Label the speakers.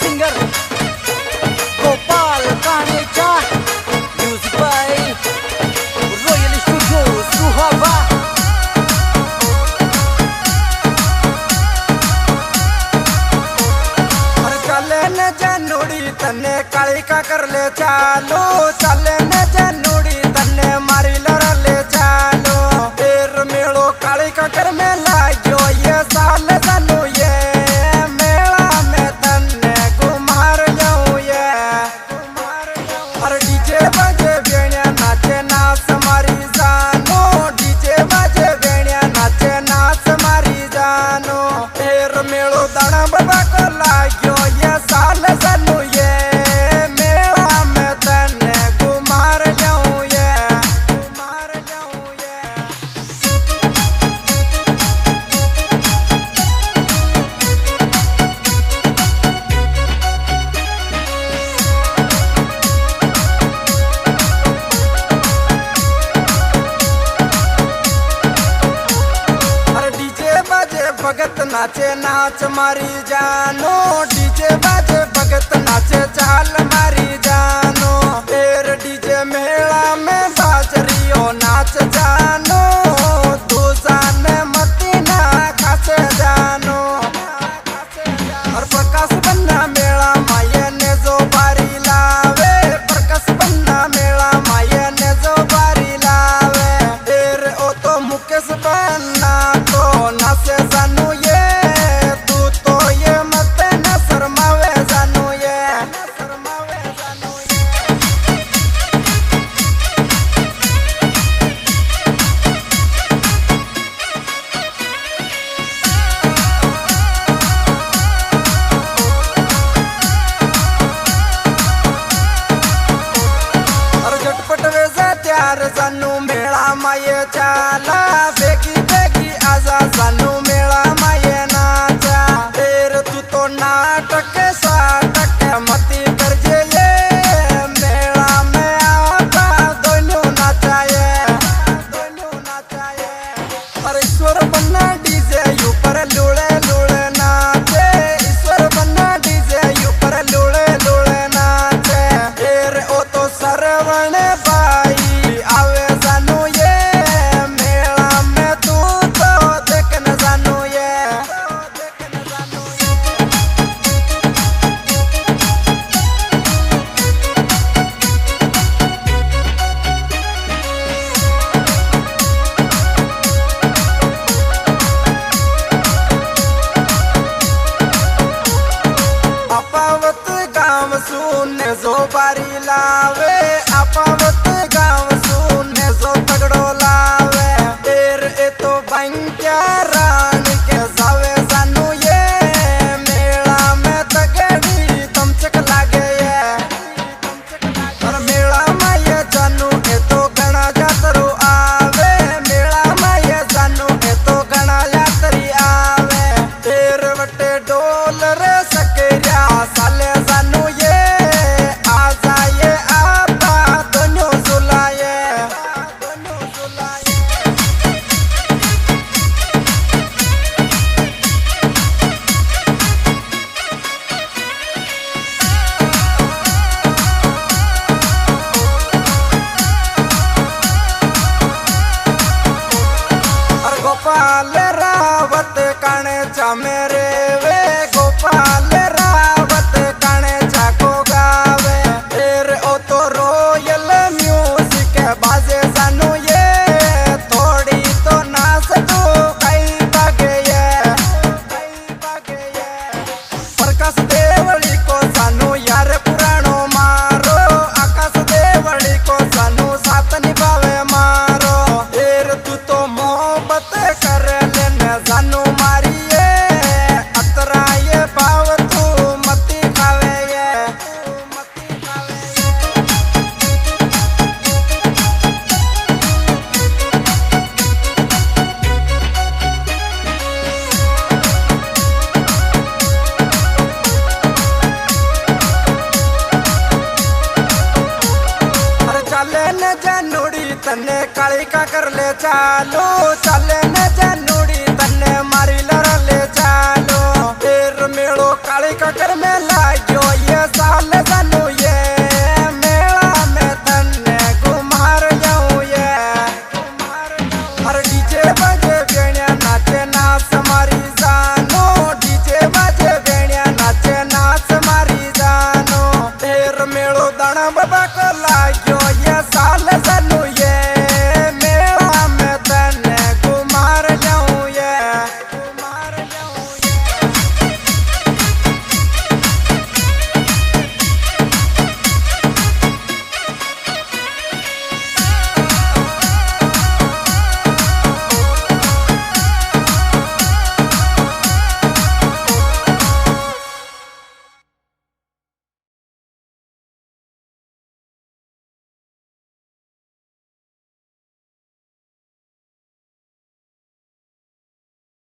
Speaker 1: Singer Gopal Kanecha, music by Royal Studio Suhawa.
Speaker 2: चले न जनोड़ी तन्ने काली का कर ले चालो, चले न जनोड़ी तन्ने मारी लड़ ले चालो। फिर मेड़ो काली का कर में लाग्यो ये साल जानू ये मेला में तन्ने घुमार जाऊं ये। और डीजे बजे बेड़िया नाचे नाच मारी जानो, डीजे बजे बेड़िया नाचे नाच मारी जानो। फिर मेड़ो दाना बाबा को लाग्यो ये साल जानू ये मेला में तन्ने घुमार जाऊं ये, घुमार जाऊं ये। अरे डीजे बाजे भगत नाचे नाच मारी जानो, डीजे बाजे भगत नाचे चाल मारी जानो। फिर डीजे मेला में बाजरियो नाच जानो, दूसान मती ना खासे जानो। और प्रकाश बन्ना मेला माये ने जो बारी लावे, प्रकाश बन्ना मेला माये ने जो बारी लावे। फिर ओ तो मुकेश बन्ना तो नाचे जानू ये, तू तो ये मत न शर्मावे जानू ये, शर्मावे जानू ये। और झटपट वेजा त्यार जानू मेला माये चाला, बेगी बेगी आजा जानू मेला माये नाचा। फिर तू तो नाटक साटक मती कर जे ये मेला में आता दोनों नाचाए, दोनों नाचाए। और ईश्वर बन्ना डीजे ऊपर लुड़े लुड़े नाचे, ईश्वर बन्ना डीजे ऊपर लुड़े लुड़े नाचे। फिर ओ तो सरवण बाई आवे जानू ये मेला में, तू तो देख न जानू ये, देख न जानू ये। अपावत गाँव सुने जो बारी लावे, अपावत गाँव सुने जो तगड़ो लावे। फिर ए तो बंक्या रान के जावे जानू ये मेला में तगड़ी तमचक लागे ये। और मेला में ये जानू ए तो गणा जातरू आवे, मेला में ये जानू ए तो गणा यात्री आवे। फिर वटे डोल रे सकरिया साले जानू ये आजा ये आपा दोनों झुलाए, दोनों झुलाए। और गोपाल रावत काने चा मेरे वे, गोपाल रावत काने चा को गावे। फिर ओ तो रॉयल म्यूजिक बाजे जानू ये, थोड़ी तो नाच दो कई बागे ये, कई बागे ये। प्रकाश देवड़ी को जानू यार पुराणो मारो, आकाश देवड़ी को जानू साथ निभावे मारो। फिर तू तो मोहब्बत कर लेने जानू मारी ये, अतरा ये भाव तू मती खावे ये, मती खावे ये। अरे चले न जनोड़ी तन्ने काली का कर ले चालो, चले न जनोड़ी तन्ने मारी लड़ ले चालो। चक्कर में